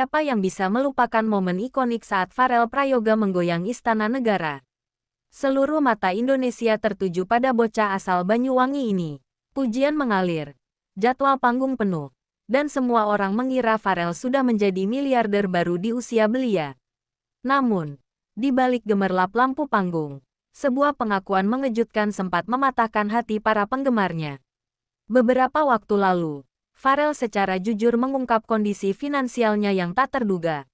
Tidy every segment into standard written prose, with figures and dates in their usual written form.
Siapa yang bisa melupakan momen ikonik saat Pharrell Prayoga menggoyang istana negara? Seluruh mata Indonesia tertuju pada bocah asal Banyuwangi ini. Pujian mengalir, jadwal panggung penuh, dan semua orang mengira Pharrell sudah menjadi miliarder baru di usia belia. Namun, di balik gemerlap lampu panggung, sebuah pengakuan mengejutkan sempat mematahkan hati para penggemarnya. Beberapa waktu lalu, Pharrell secara jujur mengungkap kondisi finansialnya yang tak terduga.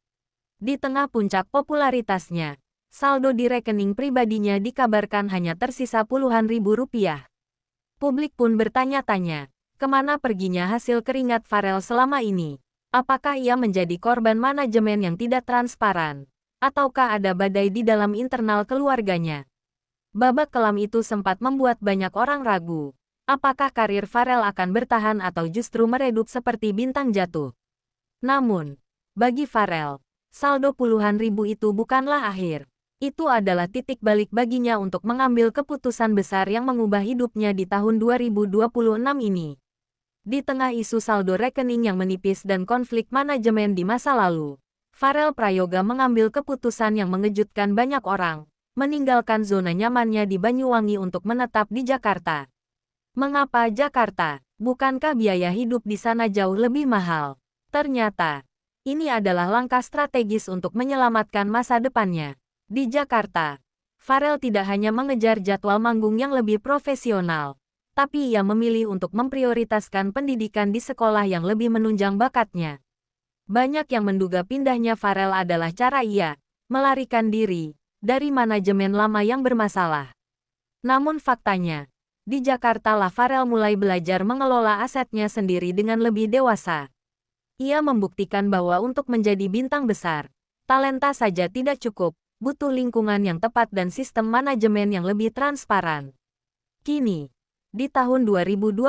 Di tengah puncak popularitasnya, saldo di rekening pribadinya dikabarkan hanya tersisa puluhan ribu rupiah. Publik pun bertanya-tanya, kemana perginya hasil keringat Pharrell selama ini? Apakah ia menjadi korban manajemen yang tidak transparan? Ataukah ada badai di dalam internal keluarganya? Babak kelam itu sempat membuat banyak orang ragu. Apakah karir Pharrell akan bertahan atau justru meredup seperti bintang jatuh? Namun, bagi Pharrell, saldo puluhan ribu itu bukanlah akhir. Itu adalah titik balik baginya untuk mengambil keputusan besar yang mengubah hidupnya di tahun 2026 ini. Di tengah isu saldo rekening yang menipis dan konflik manajemen di masa lalu, Pharrell Prayoga mengambil keputusan yang mengejutkan banyak orang, meninggalkan zona nyamannya di Banyuwangi untuk menetap di Jakarta. Mengapa Jakarta? Bukankah biaya hidup di sana jauh lebih mahal? Ternyata, ini adalah langkah strategis untuk menyelamatkan masa depannya. Di Jakarta, Pharrell tidak hanya mengejar jadwal manggung yang lebih profesional, tapi ia memilih untuk memprioritaskan pendidikan di sekolah yang lebih menunjang bakatnya. Banyak yang menduga pindahnya Pharrell adalah cara ia melarikan diri dari manajemen lama yang bermasalah. Namun faktanya, di Jakarta lah Pharrell mulai belajar mengelola asetnya sendiri dengan lebih dewasa. Ia membuktikan bahwa untuk menjadi bintang besar, talenta saja tidak cukup, butuh lingkungan yang tepat dan sistem manajemen yang lebih transparan. Kini, di tahun 2026,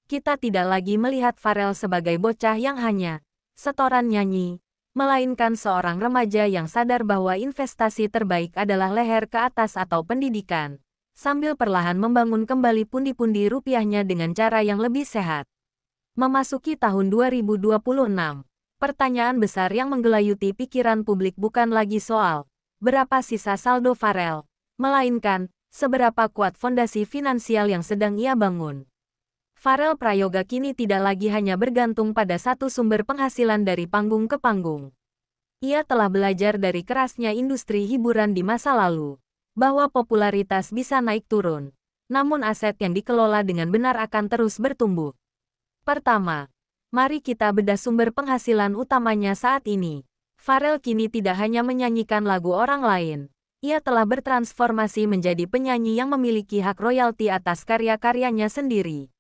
kita tidak lagi melihat Pharrell sebagai bocah yang hanya setoran nyanyi, melainkan seorang remaja yang sadar bahwa investasi terbaik adalah leher ke atas atau pendidikan, sambil perlahan membangun kembali pundi-pundi rupiahnya dengan cara yang lebih sehat. Memasuki tahun 2026, pertanyaan besar yang menggelayuti pikiran publik bukan lagi soal berapa sisa saldo Pharrell, melainkan seberapa kuat fondasi finansial yang sedang ia bangun. Pharrell Prayoga kini tidak lagi hanya bergantung pada satu sumber penghasilan dari panggung ke panggung. Ia telah belajar dari kerasnya industri hiburan di masa lalu, bahwa popularitas bisa naik turun, namun aset yang dikelola dengan benar akan terus bertumbuh. Pertama, mari kita bedah sumber penghasilan utamanya saat ini. Pharrell kini tidak hanya menyanyikan lagu orang lain, ia telah bertransformasi menjadi penyanyi yang memiliki hak royalti atas karya-karyanya sendiri.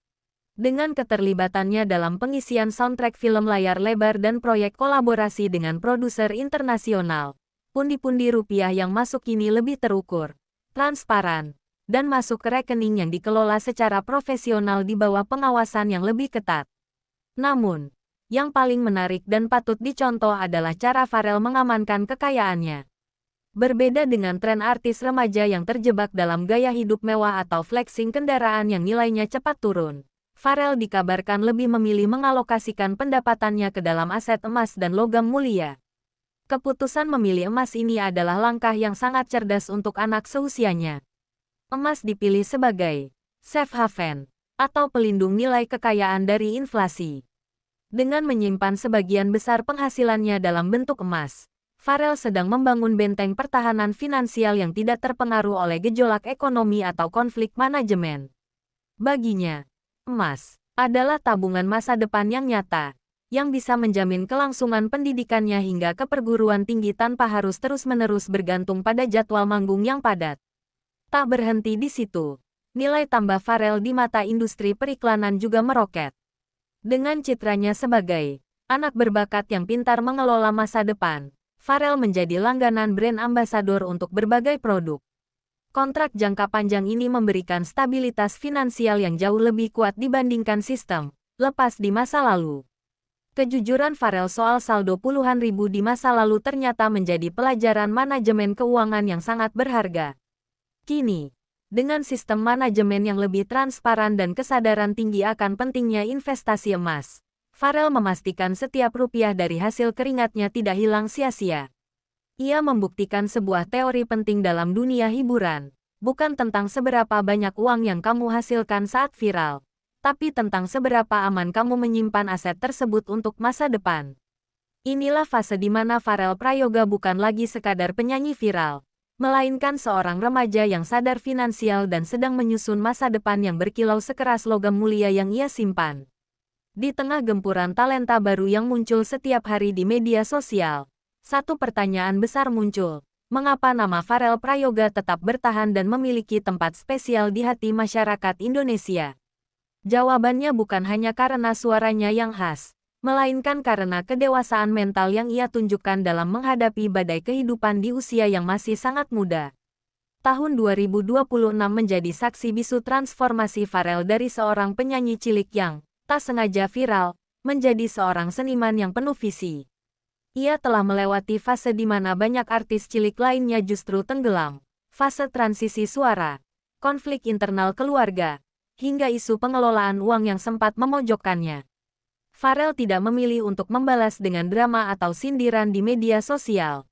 Dengan keterlibatannya dalam pengisian soundtrack film layar lebar dan proyek kolaborasi dengan produser internasional, pundi-pundi rupiah yang masuk kini lebih terukur, transparan, dan masuk ke rekening yang dikelola secara profesional di bawah pengawasan yang lebih ketat. Namun, yang paling menarik dan patut dicontoh adalah cara Pharrell mengamankan kekayaannya. Berbeda dengan tren artis remaja yang terjebak dalam gaya hidup mewah atau flexing kendaraan yang nilainya cepat turun, Pharrell dikabarkan lebih memilih mengalokasikan pendapatannya ke dalam aset emas dan logam mulia. Keputusan memilih emas ini adalah langkah yang sangat cerdas untuk anak seusianya. Emas dipilih sebagai safe haven atau pelindung nilai kekayaan dari inflasi. Dengan menyimpan sebagian besar penghasilannya dalam bentuk emas, Pharrell sedang membangun benteng pertahanan finansial yang tidak terpengaruh oleh gejolak ekonomi atau konflik manajemen. Baginya, emas adalah tabungan masa depan yang nyata, yang bisa menjamin kelangsungan pendidikannya hingga ke perguruan tinggi tanpa harus terus-menerus bergantung pada jadwal manggung yang padat. Tak berhenti di situ, nilai tambah Pharrell di mata industri periklanan juga meroket. Dengan citranya sebagai anak berbakat yang pintar mengelola masa depan, Pharrell menjadi langganan brand ambasador untuk berbagai produk. Kontrak jangka panjang ini memberikan stabilitas finansial yang jauh lebih kuat dibandingkan sistem lepas di masa lalu. Kejujuran Pharrell soal saldo puluhan ribu di masa lalu ternyata menjadi pelajaran manajemen keuangan yang sangat berharga. Kini, dengan sistem manajemen yang lebih transparan dan kesadaran tinggi akan pentingnya investasi emas, Farel memastikan setiap rupiah dari hasil keringatnya tidak hilang sia-sia. Ia membuktikan sebuah teori penting dalam dunia hiburan. Bukan tentang seberapa banyak uang yang kamu hasilkan saat viral, tapi tentang seberapa aman kamu menyimpan aset tersebut untuk masa depan. Inilah fase di mana Farel Prayoga bukan lagi sekadar penyanyi viral, melainkan seorang remaja yang sadar finansial dan sedang menyusun masa depan yang berkilau sekeras logam mulia yang ia simpan. Di tengah gempuran talenta baru yang muncul setiap hari di media sosial, satu pertanyaan besar muncul. Mengapa nama Farel Prayoga tetap bertahan dan memiliki tempat spesial di hati masyarakat Indonesia? Jawabannya bukan hanya karena suaranya yang khas, melainkan karena kedewasaan mental yang ia tunjukkan dalam menghadapi badai kehidupan di usia yang masih sangat muda. Tahun 2026 menjadi saksi bisu transformasi Farel dari seorang penyanyi cilik yang tak sengaja viral, menjadi seorang seniman yang penuh visi. Ia telah melewati fase di mana banyak artis cilik lainnya justru tenggelam, fase transisi suara, konflik internal keluarga, hingga isu pengelolaan uang yang sempat memojokkannya. Farel tidak memilih untuk membalas dengan drama atau sindiran di media sosial.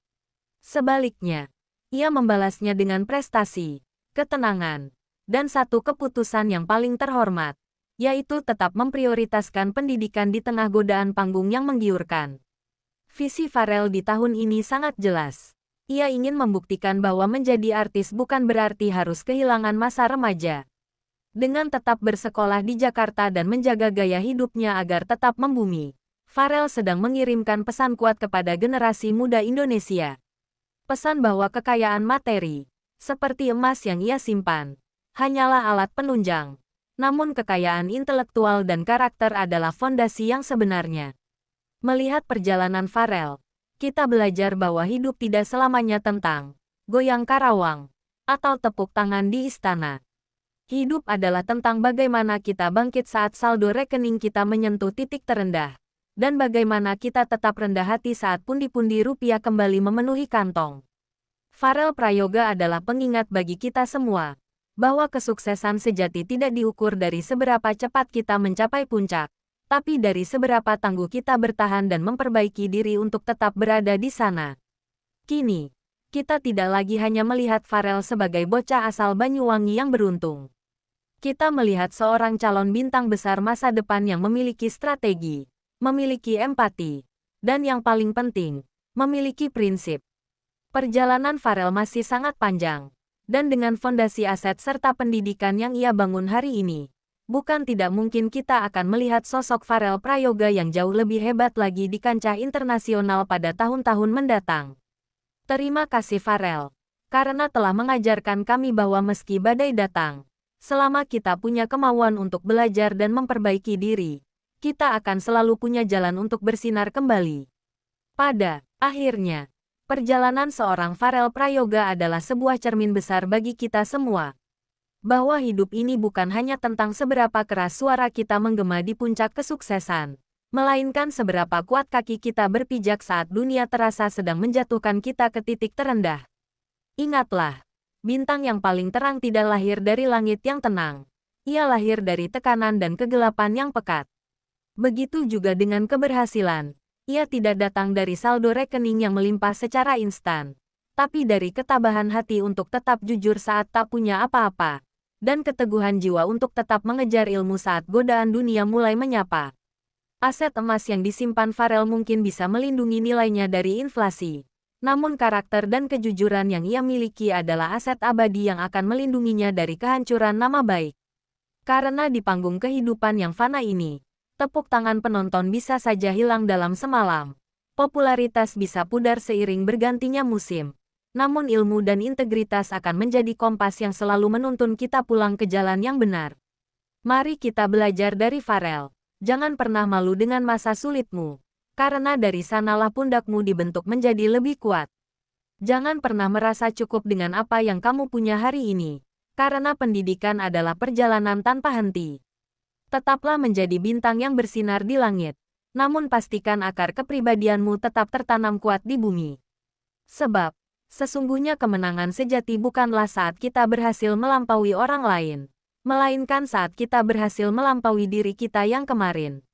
Sebaliknya, ia membalasnya dengan prestasi, ketenangan, dan satu keputusan yang paling terhormat, yaitu tetap memprioritaskan pendidikan di tengah godaan panggung yang menggiurkan. Visi Farel di tahun ini sangat jelas. Ia ingin membuktikan bahwa menjadi artis bukan berarti harus kehilangan masa remaja. Dengan tetap bersekolah di Jakarta dan menjaga gaya hidupnya agar tetap membumi, Farel sedang mengirimkan pesan kuat kepada generasi muda Indonesia. Pesan bahwa kekayaan materi, seperti emas yang ia simpan, hanyalah alat penunjang. Namun kekayaan intelektual dan karakter adalah fondasi yang sebenarnya. Melihat perjalanan Farel, kita belajar bahwa hidup tidak selamanya tentang goyang karawang atau tepuk tangan di istana. Hidup adalah tentang bagaimana kita bangkit saat saldo rekening kita menyentuh titik terendah, dan bagaimana kita tetap rendah hati saat pundi-pundi rupiah kembali memenuhi kantong. Farel Prayoga adalah pengingat bagi kita semua, bahwa kesuksesan sejati tidak diukur dari seberapa cepat kita mencapai puncak, tapi dari seberapa tangguh kita bertahan dan memperbaiki diri untuk tetap berada di sana. Kini, kita tidak lagi hanya melihat Farel sebagai bocah asal Banyuwangi yang beruntung. Kita melihat seorang calon bintang besar masa depan yang memiliki strategi, memiliki empati, dan yang paling penting, memiliki prinsip. Perjalanan Farel masih sangat panjang, dan dengan fondasi aset serta pendidikan yang ia bangun hari ini, bukan tidak mungkin kita akan melihat sosok Farel Prayoga yang jauh lebih hebat lagi di kancah internasional pada tahun-tahun mendatang. Terima kasih Farel, karena telah mengajarkan kami bahwa meski badai datang, selama kita punya kemauan untuk belajar dan memperbaiki diri, kita akan selalu punya jalan untuk bersinar kembali. Pada akhirnya, perjalanan seorang Farel Prayoga adalah sebuah cermin besar bagi kita semua. Bahwa hidup ini bukan hanya tentang seberapa keras suara kita menggema di puncak kesuksesan, melainkan seberapa kuat kaki kita berpijak saat dunia terasa sedang menjatuhkan kita ke titik terendah. Ingatlah, bintang yang paling terang tidak lahir dari langit yang tenang. Ia lahir dari tekanan dan kegelapan yang pekat. Begitu juga dengan keberhasilan. Ia tidak datang dari saldo rekening yang melimpah secara instan, tapi dari ketabahan hati untuk tetap jujur saat tak punya apa-apa, dan keteguhan jiwa untuk tetap mengejar ilmu saat godaan dunia mulai menyapa. Aset emas yang disimpan Farel mungkin bisa melindungi nilainya dari inflasi, namun karakter dan kejujuran yang ia miliki adalah aset abadi yang akan melindunginya dari kehancuran nama baik. Karena di panggung kehidupan yang fana ini, tepuk tangan penonton bisa saja hilang dalam semalam. Popularitas bisa pudar seiring bergantinya musim. Namun ilmu dan integritas akan menjadi kompas yang selalu menuntun kita pulang ke jalan yang benar. Mari kita belajar dari Farel. Jangan pernah malu dengan masa sulitmu, karena dari sanalah pundakmu dibentuk menjadi lebih kuat. Jangan pernah merasa cukup dengan apa yang kamu punya hari ini, karena pendidikan adalah perjalanan tanpa henti. Tetaplah menjadi bintang yang bersinar di langit, namun pastikan akar kepribadianmu tetap tertanam kuat di bumi. Sebab, sesungguhnya kemenangan sejati bukanlah saat kita berhasil melampaui orang lain, melainkan saat kita berhasil melampaui diri kita yang kemarin.